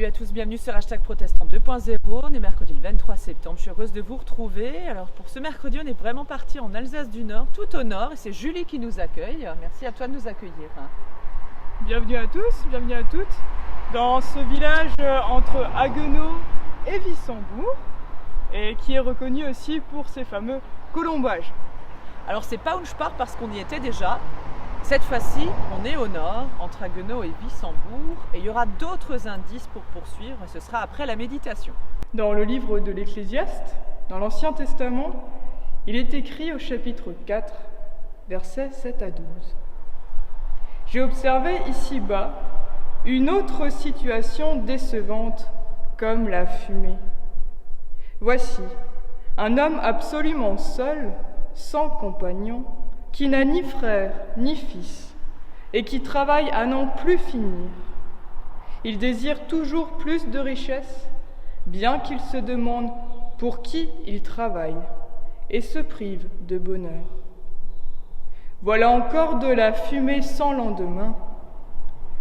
à tous, bienvenue sur Hashtag Protestant 2.0. On est mercredi le 23 septembre, je suis heureuse de vous retrouver. Alors pour ce mercredi, on est vraiment parti en Alsace du Nord, tout au nord, et c'est Julie qui nous accueille. Merci à toi de nous accueillir. Bienvenue à tous, bienvenue à toutes dans ce village entre Haguenau et Wissembourg, et qui est reconnu aussi pour ses fameux colombages. Alors c'est pas où je pars parce qu'on y était déjà. Cette fois-ci, on est au nord, entre Haguenau et Wissembourg, et il y aura d'autres indices pour poursuivre, et ce sera après la méditation. Dans le livre de l'Ecclésiaste, dans l'Ancien Testament, il est écrit au chapitre 4, versets 7 à 12. « J'ai observé ici-bas une autre situation décevante, comme la fumée. Voici, un homme absolument seul, sans compagnon, qui n'a ni frère ni fils, et qui travaille à n'en plus finir. Il désire toujours plus de richesses, bien qu'il se demande pour qui il travaille, et se prive de bonheur. Voilà encore de la fumée sans lendemain,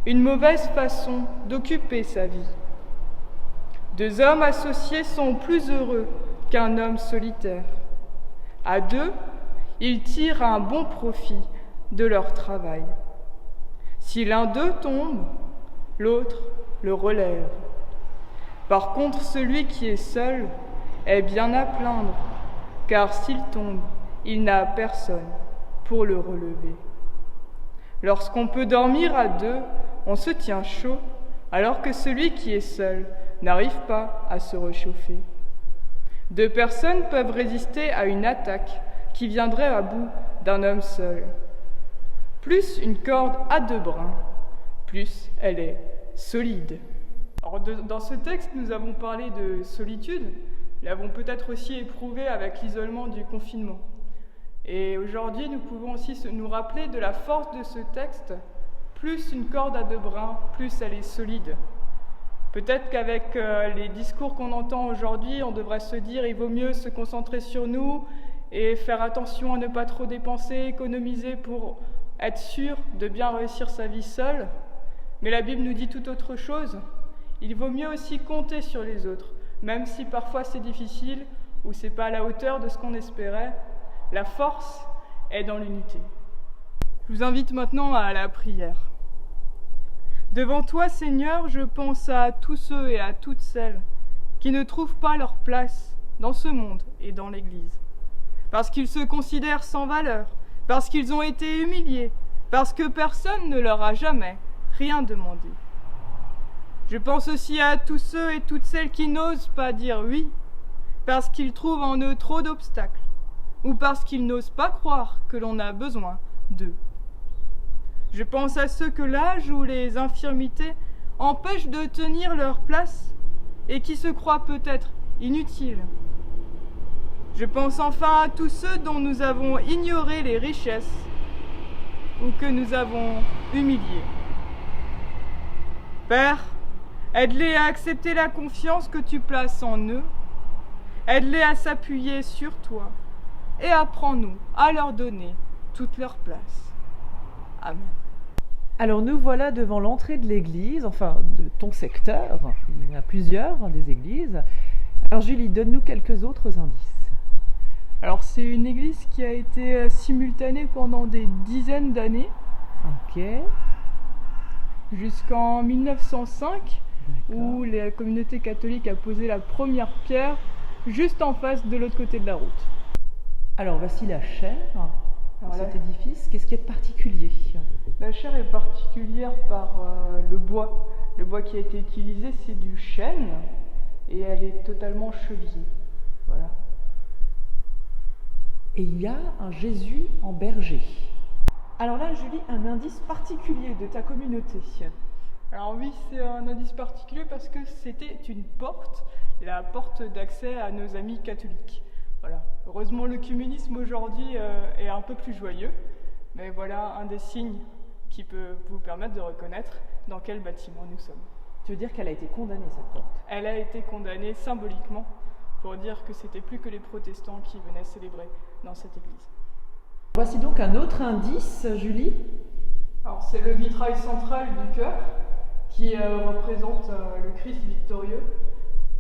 une mauvaise façon d'occuper sa vie. Deux hommes associés sont plus heureux qu'un homme solitaire. À deux, ils tirent un bon profit de leur travail. Si l'un d'eux tombe, l'autre le relève. Par contre, celui qui est seul est bien à plaindre, car s'il tombe, il n'a personne pour le relever. Lorsqu'on peut dormir à deux, on se tient chaud, alors que celui qui est seul n'arrive pas à se réchauffer. Deux personnes peuvent résister à une attaque qui viendrait à bout d'un homme seul. Plus une corde a deux brins, plus elle est solide. » Alors dans ce texte, nous avons parlé de solitude, nous l'avons peut-être aussi éprouvé avec l'isolement du confinement. Et aujourd'hui, nous pouvons aussi nous rappeler de la force de ce texte. Plus une corde a deux brins, plus elle est solide. Peut-être qu'avec les discours qu'on entend aujourd'hui, on devrait se dire il vaut mieux se concentrer sur nous et faire attention à ne pas trop dépenser, économiser pour être sûr de bien réussir sa vie seule. Mais la Bible nous dit tout autre chose. Il vaut mieux aussi compter sur les autres, même si parfois c'est difficile ou c'est pas à la hauteur de ce qu'on espérait. La force est dans l'unité. Je vous invite maintenant à la prière. Devant toi, Seigneur, je pense à tous ceux et à toutes celles qui ne trouvent pas leur place dans ce monde et dans l'Église. Parce qu'ils se considèrent sans valeur, parce qu'ils ont été humiliés, parce que personne ne leur a jamais rien demandé. Je pense aussi à tous ceux et toutes celles qui n'osent pas dire oui, parce qu'ils trouvent en eux trop d'obstacles, ou parce qu'ils n'osent pas croire que l'on a besoin d'eux. Je pense à ceux que l'âge ou les infirmités empêchent de tenir leur place et qui se croient peut-être inutiles. Je pense enfin à tous ceux dont nous avons ignoré les richesses ou que nous avons humiliés. Père, aide-les à accepter la confiance que tu places en eux, aide-les à s'appuyer sur toi et apprends-nous à leur donner toute leur place. Amen. Alors nous voilà devant l'entrée de l'église, enfin de ton secteur, il y en a plusieurs des églises. Alors Julie, donne-nous quelques autres indices. Alors c'est une église qui a été simultanée pendant des dizaines d'années. Ok. Jusqu'en 1905, D'accord. où la communauté catholique a posé la première pierre juste en face de l'autre côté de la route. Alors voici la chaire de Voilà. cet édifice. Qu'est-ce qu'il y a de particulier? La chaire est particulière par le bois. Le bois qui a été utilisé, c'est du chêne et elle est totalement chevillée. Voilà. Et il y a un Jésus en berger. Alors là, Julie, un indice particulier de ta communauté. Alors oui, c'est un indice particulier parce que c'était une porte, la porte d'accès à nos amis catholiques. Voilà. Heureusement, le communisme aujourd'hui est un peu plus joyeux, mais voilà un des signes qui peut vous permettre de reconnaître dans quel bâtiment nous sommes. Tu veux dire qu'elle a été condamnée, cette porte? Elle a été condamnée symboliquement pour dire que c'était plus que les protestants qui venaient célébrer dans cette église. Voici donc un autre indice, Julie. Alors c'est le vitrail central du chœur qui représente le Christ victorieux.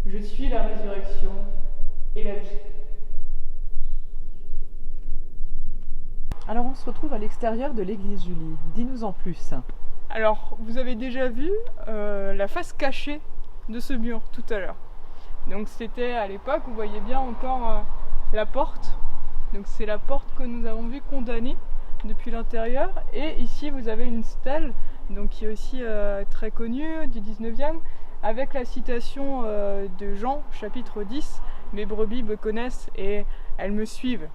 Je suis la résurrection et la vie. Alors on se retrouve à l'extérieur de l'église, Julie. Dis-nous en plus. Alors, vous avez déjà vu la face cachée de ce mur tout à l'heure. Donc c'était à l'époque, vous voyez bien encore la porte. Donc c'est la porte que nous avons vue condamnée depuis l'intérieur. Et ici vous avez une stèle, donc qui est aussi très connue du 19e, avec la citation de Jean, chapitre 10. Mes brebis me connaissent et elles me suivent.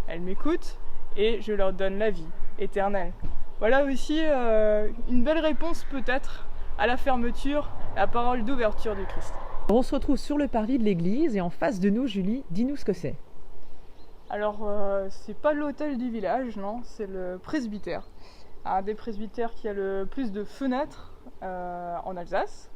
Elles m'écoutent et je leur donne la vie éternelle. Voilà aussi une belle réponse peut-être à la fermeture, la parole d'ouverture du Christ. On se retrouve sur le parvis de l'église et en face de nous, Julie, dis-nous ce que c'est. Alors c'est pas l'hôtel du village, non, c'est le presbytère. Un des presbytères qui a le plus de fenêtres en Alsace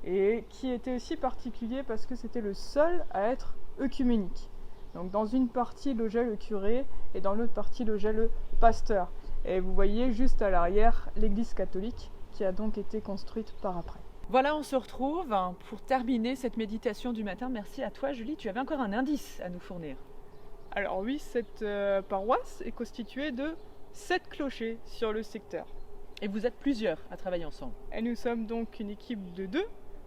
et qui était aussi particulier parce que c'était le seul à être œcuménique. Donc dans une partie logeait le curé et dans l'autre partie logeait le pasteur. Et vous voyez juste à l'arrière l'église catholique qui a donc été construite par après. Voilà, on se retrouve pour terminer cette méditation du matin. Merci à toi, Julie. Tu avais encore un indice à nous fournir. Alors oui, cette paroisse est constituée de 7 clochers sur le secteur. Et vous êtes plusieurs à travailler ensemble. Et nous sommes donc une équipe de 2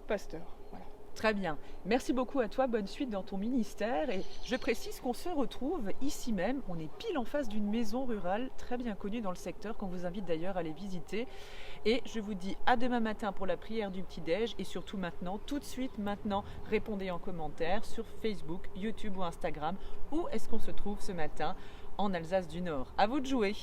pasteurs. Voilà. Très bien. Merci beaucoup à toi. Bonne suite dans ton ministère. Et je précise qu'on se retrouve ici même. On est pile en face d'une maison rurale très bien connue dans le secteur, qu'on vous invite d'ailleurs à aller visiter. Et je vous dis à demain matin pour la prière du petit-déj. Et surtout maintenant, tout de suite maintenant, répondez en commentaire sur Facebook, YouTube ou Instagram. Où est-ce qu'on se trouve ce matin en Alsace du Nord? À vous de jouer.